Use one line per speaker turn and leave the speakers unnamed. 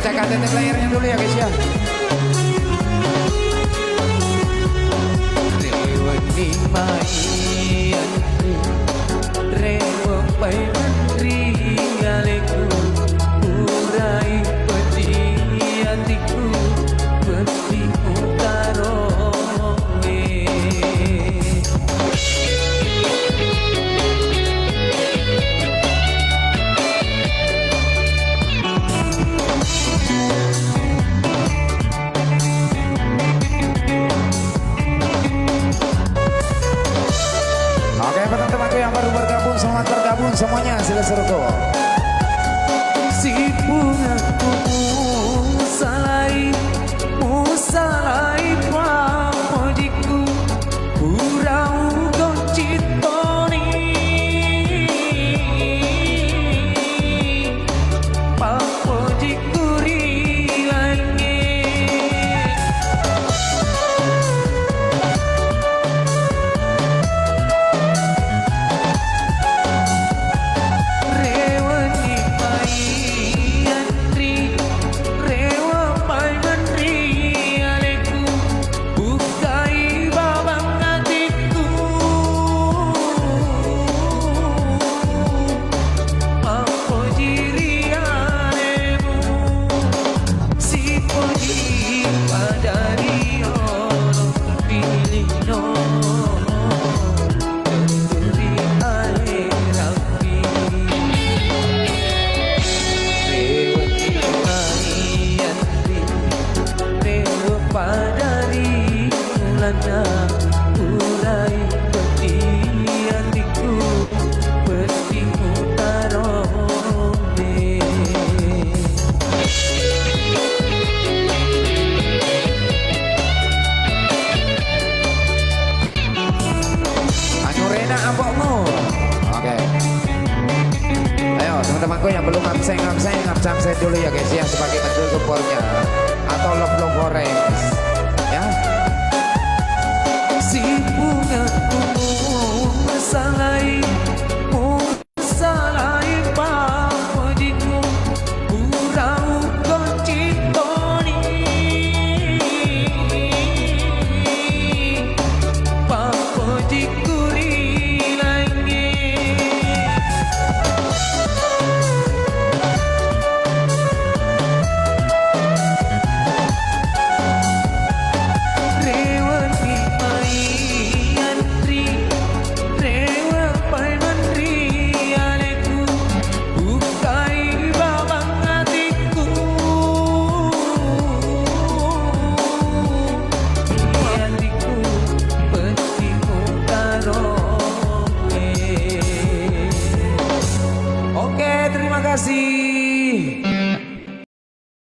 Cek ATT layarnya dulu ya guys ya.
Rewani mayan rewa pai menteri aleku urai peti hatiku peti utarone.
Selamat bergabung semuanya, sila seruko.
Si bungaku musalai pamojiku urau goncitoni pamojiku rilange. Urai peti hatiku peti utarone.
Rena ambokmu. Oke. Ayo teman-temanku yang belum absen dulu ya guys ya, sebagai bentuk supportnya atau love goreng ya.
Si bungaku musalai pamojiku urau goncitoni pamojiku rilange.
Oke, terima kasih.